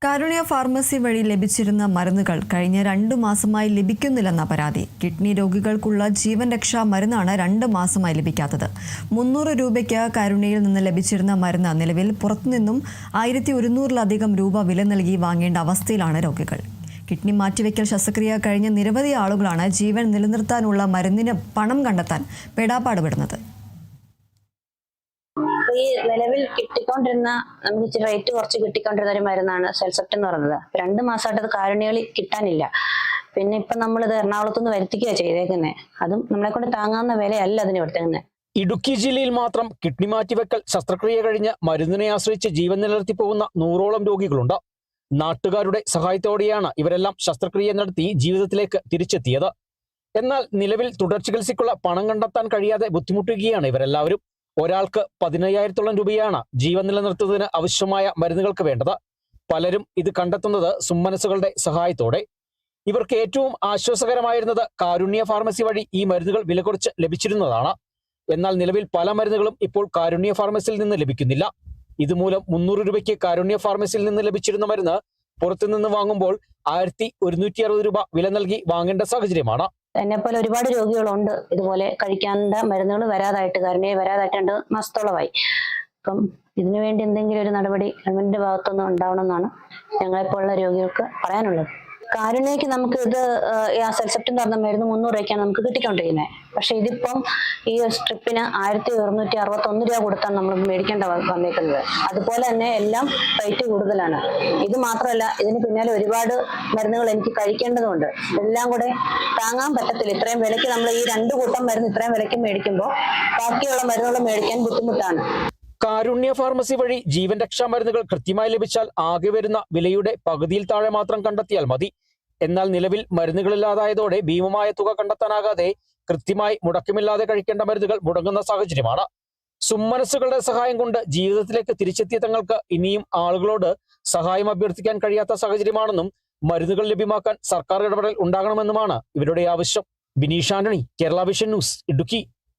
കാരുണ്യ pharmacy വഴി ലഭിച്ചിരുന്ന മരുന്നുകൾ കഴിഞ്ഞ 2 മാസമായി ലഭിക്കുന്നില്ലെന്ന പരാതി. കിഡ്നി രോഗികൾക്കുള്ള ജീവൻ രക്ഷാ മരുന്നാണ് 2 മാസമായി ലഭിക്കാത്തത്. 300 രൂപയ്ക്ക് കാരുണ്യയിൽ നിന്ന് ലഭിച്ചിരുന്ന മരുന്ന് നിലവിൽ പുറത്തുനിന്നും 1100-ലധികം രൂപ വില നൽകി വാങ്ങേണ്ട അവസ്ഥയിലാണ് രോഗികൾ. കിഡ്നി മാറ്റിവെക്കൽ ശസ്ത്രക്രിയ കഴിഞ്ഞ നിരവധി ആളുകളാണ് ജീവൻ നിലനിർത്താനുള്ള മരുന്നിന് പണം കണ്ടെത്താൻ പെടാപ്പാടുപെടുന്നത്. ഈ നിലവിൽ കിട്ടിക്കൊണ്ടിരുന്ന നമുക്ക് ഇച്ചിരി റേറ്റ് കുറച്ച് കിട്ടിക്കൊണ്ടിരുന്ന ഒരു മരുന്നാണ് സെൽസെപ്റ്റ് എന്ന് പറയുന്നത്. 2 മാസമായിട്ട് അത് കാരുണ്യകളിൽ കിട്ടാനില്ല. പിന്നെ ഇപ്പൊ നമ്മളിത് എറണാകുളത്തുനിന്ന് വരുത്തിക്കുക ചെയ്തേക്കുന്നത്. അതും നമ്മളെ കൊണ്ട് താങ്ങാവുന്ന വിലയല്ല അതിന് കൊടുത്തേക്കുന്നത്. ഇടുക്കി ജില്ലയിൽ മാത്രം കിഡ്നി മാറ്റിവെക്കൽ ശസ്ത്രക്രിയ കഴിഞ്ഞ് മരുന്നിനെ ആശ്രയിച്ച് ജീവൻ നിലനിർത്തി പോകുന്ന 100ഓളം രോഗികളുണ്ട്. നാട്ടുകാരുടെ സഹായത്തോടെയാണ് ഇവരെല്ലാം ശസ്ത്രക്രിയ നടത്തി ജീവിതത്തിലേക്ക് തിരിച്ചെത്തിയത്. എന്നാൽ നിലവിൽ തുടർ ചികിത്സയ്ക്കുള്ള പണം കണ്ടെത്താൻ കഴിയാതെ ബുദ്ധിമുട്ടുകയാണ് ഇവരെല്ലാവരും. ഒരാൾക്ക് 15,000-ഓളം രൂപയാണ് ജീവൻ നിലനിർത്തുന്നതിന് ആവശ്യമായ മരുന്നുകൾക്ക് വേണ്ടത്. പലരും ഇത് കണ്ടെത്തുന്നത് സുമ്മനസ്സുകളുടെ സഹായത്തോടെ. ഇവർക്ക് ഏറ്റവും ആശ്വാസകരമായിരുന്നത് കാരുണ്യ ഫാർമസി വഴി ഈ മരുന്നുകൾ വില കുറച്ച് ലഭിച്ചിരുന്നതാണ്. എന്നാൽ നിലവിൽ പല മരുന്നുകളും ഇപ്പോൾ കാരുണ്യ ഫാർമസിയിൽ നിന്ന് ലഭിക്കുന്നില്ല. ഇതുമൂലം 300 രൂപയ്ക്ക് കാരുണ്യ ഫാർമസിയിൽ നിന്ന് ലഭിച്ചിരുന്ന മരുന്ന് പുറത്തുനിന്ന് വാങ്ങുമ്പോൾ 1160 രൂപ വില നൽകി വാങ്ങേണ്ട സാഹചര്യമാണ്. എന്നെപ്പോലെ ഒരുപാട് രോഗികളുണ്ട് ഇതുപോലെ കഴിക്കാനുള്ള മരുന്നുകൾ വരാതായിട്ട്, കാരുണ്യ വരാതായിട്ട് 2 മാസത്തോളമായി. അപ്പം ഇതിനുവേണ്ടി എന്തെങ്കിലും ഒരു നടപടി ഗവൺമെന്റിന്റെ ഭാഗത്തുനിന്ന് ഉണ്ടാവണമെന്നാണ് ഞങ്ങളെപ്പോലുള്ള രോഗികൾക്ക് പറയാനുള്ളത്. കാരുണ്യക്ക് നമുക്ക് ഇത് സെൽസെപ്റ്റ് എന്ന് പറഞ്ഞ മരുന്ന് 300 രൂപയ്ക്കാണ് നമുക്ക് കിട്ടിക്കൊണ്ടിരിക്കുന്നത്. പക്ഷെ ഇതിപ്പം ഈ സ്ട്രിപ്പിന് 1261 രൂപ കൊടുത്താണ് നമ്മൾ മേടിക്കേണ്ട വന്നേക്കുന്നത്. അതുപോലെ തന്നെ എല്ലാം റേറ്റ് കൂടുതലാണ്. ഇത് മാത്രമല്ല, ഇതിന് പിന്നാലെ ഒരുപാട് മരുന്നുകൾ എനിക്ക് കഴിക്കേണ്ടതുണ്ട്. എല്ലാം കൂടെ താങ്ങാൻ പറ്റത്തില്ല. ഇത്രയും വിലയ്ക്ക് നമ്മൾ ഈ 2 കൂട്ടം മരുന്ന് ഇത്രയും വിലയ്ക്ക് മേടിക്കുമ്പോൾ ബാക്കിയുള്ള മരുന്നുകൾ മേടിക്കാൻ ബുദ്ധിമുട്ടാണ്. കാരുണ്യ ഫാർമസി വഴി ജീവൻ രക്ഷാ മരുന്നുകൾ കൃത്യമായി ലഭിച്ചാൽ ആകെ വരുന്ന വിലയുടെ പകുതിയിൽ താഴെ മാത്രം കണ്ടെത്തിയാൽ മതി. എന്നാൽ നിലവിൽ മരുന്നുകളില്ലാതായതോടെ ഭീമമായ തുക കണ്ടെത്താനാകാതെ കൃത്യമായി മുടക്കമില്ലാതെ കഴിക്കേണ്ട മരുന്നുകൾ മുടങ്ങുന്ന സാഹചര്യമാണ്. സുമ്മനസ്സുകളുടെ സഹായം കൊണ്ട് ജീവിതത്തിലേക്ക് തിരിച്ചെത്തിയ തങ്ങൾക്ക് ഇനിയും ആളുകളോട് സഹായം അഭ്യർത്ഥിക്കാൻ കഴിയാത്ത സാഹചര്യമാണെന്നും മരുന്നുകൾ ലഭ്യമാക്കാൻ സർക്കാർ ഇടപെടൽ ഉണ്ടാകണമെന്നുമാണ് ഇവരുടെ ആവശ്യം. Bineesh Antony, Kerala vision news, Idukki.